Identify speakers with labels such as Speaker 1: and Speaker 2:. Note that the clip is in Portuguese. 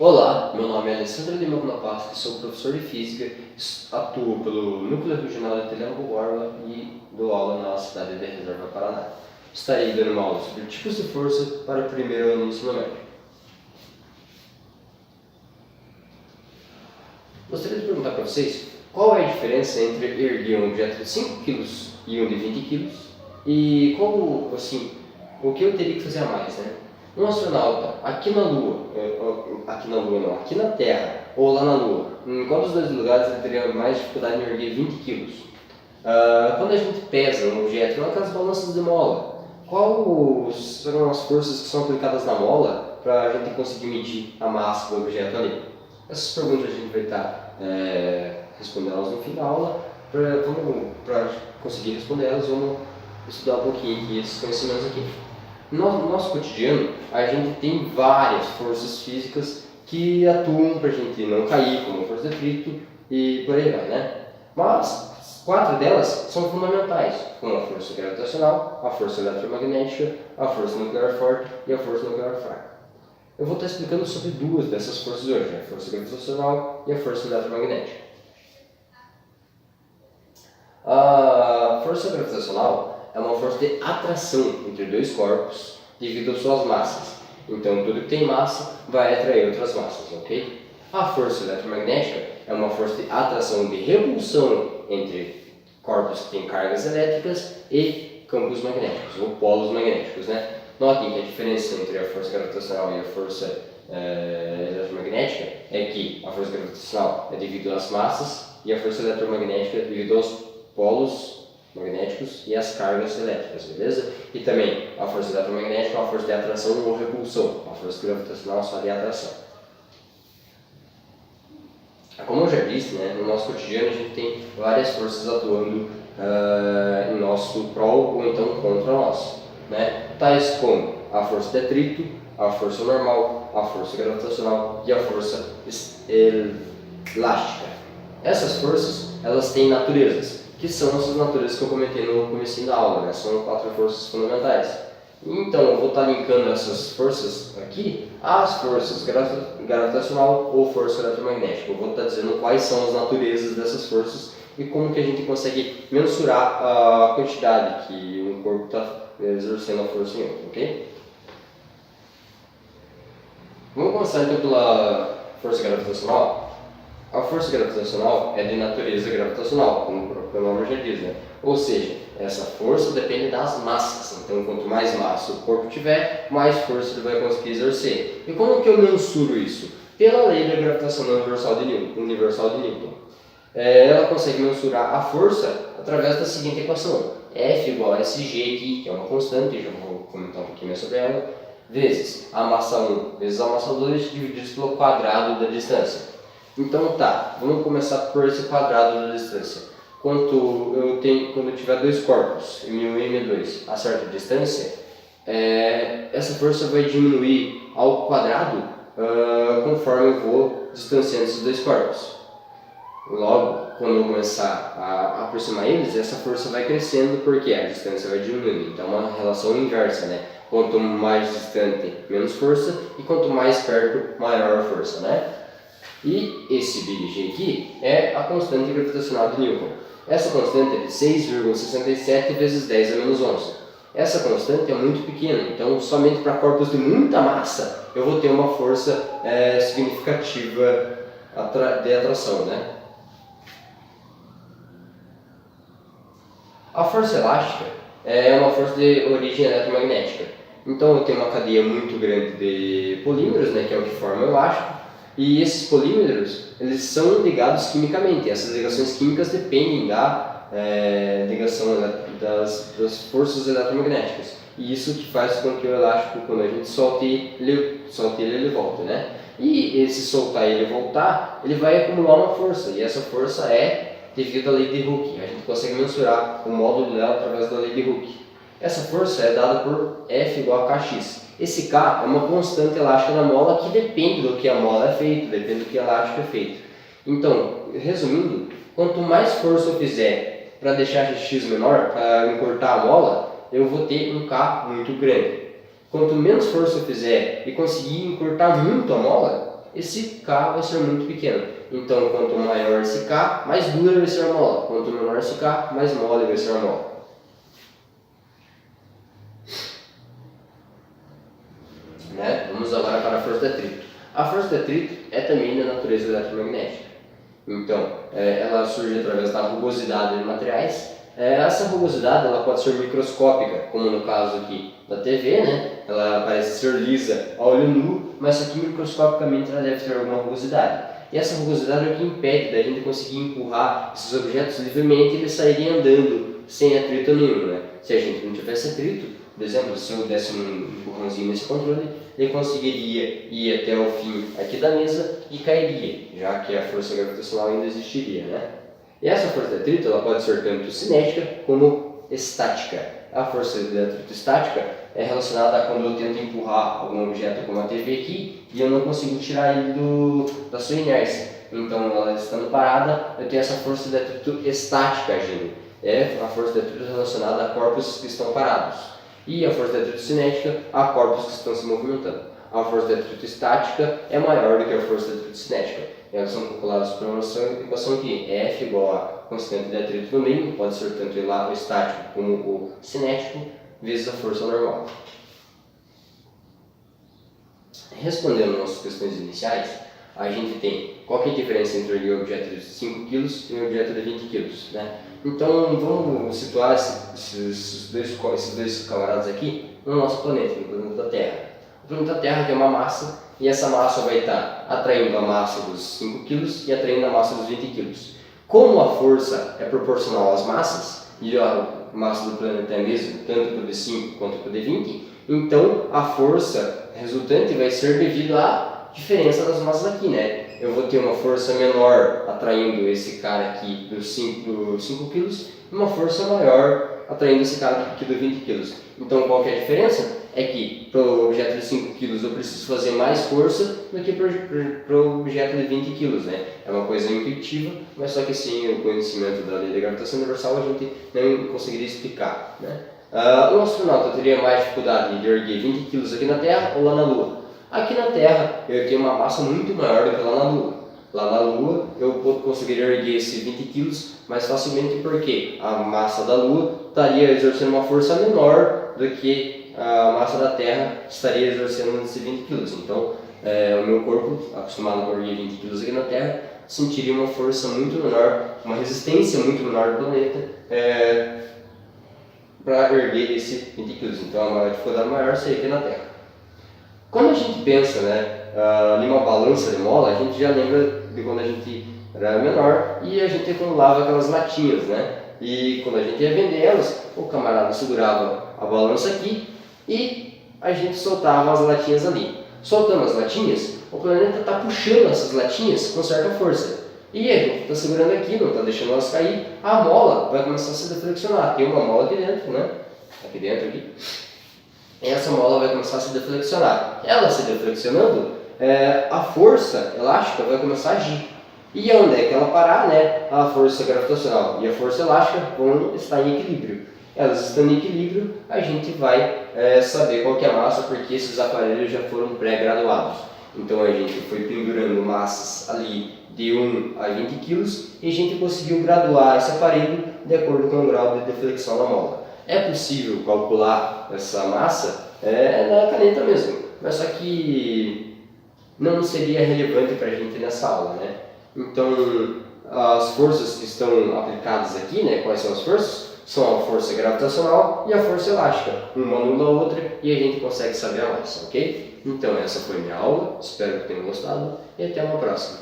Speaker 1: Olá, meu nome é Alessandro Lima Bonaparte, sou professor de Física, atuo pelo Núcleo Regional de Telemaco Borba e dou aula na cidade de Reserva, Paraná. Estarei dando uma aula sobre tipos de força para o primeiro ano do ensino médio. Gostaria de perguntar para vocês qual é a diferença entre erguer um objeto de 5 kg e um de 20 kg e como, assim, o que eu teria que fazer a mais, né? Um astronauta aqui na Terra ou lá na Lua, em qual dos dois lugares ele teria mais dificuldade em erguer 20 kg? Quando a gente pesa um objeto, não aquelas balanças de mola, quais serão as forças que são aplicadas na mola para a gente conseguir medir a massa do objeto ali? Essas perguntas a gente vai estar respondendo no fim da aula. Para conseguir responder elas, vamos estudar um pouquinho aqui esses conhecimentos aqui. No nosso cotidiano, a gente tem várias forças físicas que atuam para a gente não cair, como a força de atrito e por aí vai, né? Mas 4 delas são fundamentais, como a força gravitacional, a força eletromagnética, a força nuclear forte e a força nuclear fraca. Eu vou estar explicando sobre 2 dessas forças hoje, a força gravitacional e a força eletromagnética. A força gravitacional é uma força de atração entre 2 corpos devido às suas massas. Então, tudo que tem massa vai atrair outras massas, ok? A força eletromagnética é uma força de atração de repulsão entre corpos que têm cargas elétricas e campos magnéticos, ou polos magnéticos, né? Notem que a diferença entre a força gravitacional e a força eletromagnética é que a força gravitacional é devido às massas e a força eletromagnética é devido aos polos magnéticos e as cargas elétricas, beleza? E também a força eletromagnética é uma força de atração ou repulsão, a força gravitacional só de atração. Como eu já disse, né, no nosso cotidiano a gente tem várias forças atuando em nosso prol ou então contra nós, né? Tais como a força de atrito, a força normal, a força gravitacional e a força elástica. Essas forças, elas têm naturezas, que são essas naturezas que eu comentei no começo da aula, né? São 4 forças fundamentais. Então, eu vou estar linkando essas forças aqui às forças gravitacional ou força eletromagnética. Eu vou estar dizendo quais são as naturezas dessas forças e como que a gente consegue mensurar a quantidade que um corpo está exercendo a força em outro, ok? Vamos começar então pela força gravitacional. A força gravitacional é de natureza gravitacional, como o próprio nome já diz, né? Ou seja, essa força depende das massas. Então, quanto mais massa o corpo tiver, mais força ele vai conseguir exercer. E como que eu mensuro isso? Pela lei da gravitação universal de Newton. Ela consegue mensurar a força através da seguinte equação: F igual a Sg aqui, que é uma constante, já vou comentar um pouquinho mais sobre ela, vezes a massa 1 vezes a massa 2 divididos pelo quadrado da distância. Então tá, vamos começar por esse quadrado da distância. Quando eu tiver 2 corpos, M1 e M2, a certa distância, essa força vai diminuir ao quadrado conforme eu vou distanciando esses 2 corpos. Logo, quando eu começar a aproximar eles, essa força vai crescendo porque a distância vai diminuindo. Então é uma relação inversa, né? Quanto mais distante, menos força, e quanto mais perto, maior a força, né? E esse Big G aqui é a constante gravitacional de Newton. Essa constante é de 6,67 vezes 10 a menos 11. Essa constante é muito pequena, então somente para corpos de muita massa eu vou ter uma força significativa de atração, né? A força elástica é uma força de origem eletromagnética. Então eu tenho uma cadeia muito grande de polímeros, né, que é o que forma o elástico. E esses polímeros, eles são ligados quimicamente. Essas ligações químicas dependem da ligação das forças eletromagnéticas. E isso que faz com que o elástico, quando a gente solte ele volta, né? E esse soltar ele e voltar, ele vai acumular uma força. E essa força é devido à lei de Hooke. A gente consegue mensurar o módulo dela através da lei de Hooke. Essa força é dada por F igual a Kx. Esse K é uma constante elástica da mola que depende do que a mola é feita, depende do que o elástico é feito. Então, resumindo, quanto mais força eu fizer para deixar X menor, para encurtar a mola, eu vou ter um K muito grande. Quanto menos força eu fizer e conseguir encurtar muito a mola, esse K vai ser muito pequeno. Então, quanto maior esse K, mais dura vai ser a mola. Quanto menor esse K, mais mole vai ser a mola. Né? Vamos agora para a força de atrito. A força de atrito é também da natureza eletromagnética. Então, ela surge através da rugosidade de materiais. Essa rugosidade ela pode ser microscópica, como no caso aqui da TV, né? Ela parece ser lisa a olho nu, mas aqui microscopicamente ela deve ter alguma rugosidade. E essa rugosidade é o que impede da gente conseguir empurrar esses objetos livremente e eles saírem andando sem atrito nenhum, né? Se a gente não tivesse atrito, por exemplo, se eu desse um empurrãozinho nesse controle, ele conseguiria ir até o fim aqui da mesa e cairia, já que a força gravitacional ainda existiria, né? E essa força de atrito ela pode ser tanto cinética como estática. A força de atrito estática é relacionada a quando eu tento empurrar algum objeto como a TV aqui e eu não consigo tirar ele da sua inércia. Então, ela estando parada, eu tenho essa força de atrito estática agindo. É a força de atrito relacionada a corpos que estão parados. E a força de atrito cinética a corpos que estão se movimentando. A força de atrito estática é maior do que a força de atrito cinética. Elas são calculadas por uma equação que F igual a constante de atrito do meio, pode ser tanto o estático como o cinético, vezes a força normal. Respondendo nossas questões iniciais, a gente tem qual que é a diferença entre um objeto de 5 kg e um objeto de 20 kg, né? Então, vamos situar esses dois camaradas aqui no nosso planeta, no planeta Terra. O planeta Terra tem uma massa, e essa massa vai estar atraindo a massa dos 5 kg e atraindo a massa dos 20 kg. Como a força é proporcional às massas, e a massa do planeta é a mesma, tanto para o D5 quanto para o D20, então a força resultante vai ser devido à diferença das massas aqui, né? Eu vou ter uma força menor atraindo esse cara aqui dos 5 kg e uma força maior atraindo esse cara aqui do 20 kg. Então qual que é a diferença? É que para o objeto de 5 kg eu preciso fazer mais força do que para o objeto de 20 kg, né? É uma coisa intuitiva, mas só que sem o conhecimento da lei da gravitação universal a gente não conseguiria explicar, né? Um astronauta teria mais dificuldade de erguer 20 kg aqui na Terra ou lá na Lua? Aqui na Terra eu tenho uma massa muito maior do que lá na Lua. Lá na Lua eu conseguiria erguer esses 20 kg mais facilmente porque a massa da Lua estaria exercendo uma força menor do que a massa da Terra estaria exercendo esses 20 kg. Então, o meu corpo, acostumado a erguer 20 kg aqui na Terra, sentiria uma força muito menor, uma resistência muito menor do planeta para erguer esse 20 kg. Então, a dificuldade maior seria aqui na Terra. Quando a gente pensa em uma balança de mola, a gente já lembra de quando a gente era menor e a gente acumulava aquelas latinhas, né? E quando a gente ia vender elas, o camarada segurava a balança aqui e a gente soltava as latinhas ali. Soltando as latinhas, o planeta está puxando essas latinhas com certa força. E a gente está segurando aqui, não está deixando elas cair, a mola vai começar a se deflexionar. Tem uma mola aqui dentro, né? Aqui dentro, aqui. E essa mola vai começar a se deflexionar. Ela se deflexionando, a força elástica vai começar a agir. E onde é que ela parar, né? A força gravitacional e a força elástica vão estar em equilíbrio. Elas estando em equilíbrio, a gente vai saber qual que é a massa, porque esses aparelhos já foram pré-graduados. Então a gente foi pendurando massas ali de 1 a 20 kg e a gente conseguiu graduar esse aparelho de acordo com o grau de deflexão da mola. É possível calcular essa massa na caneta mesmo, mas só que não seria relevante para a gente nessa aula, né? Então, as forças que estão aplicadas aqui, né? Quais são as forças? São a força gravitacional e a força elástica. Uma anula a outra e a gente consegue saber a massa, ok? Então, essa foi minha aula, espero que tenham gostado e até uma próxima.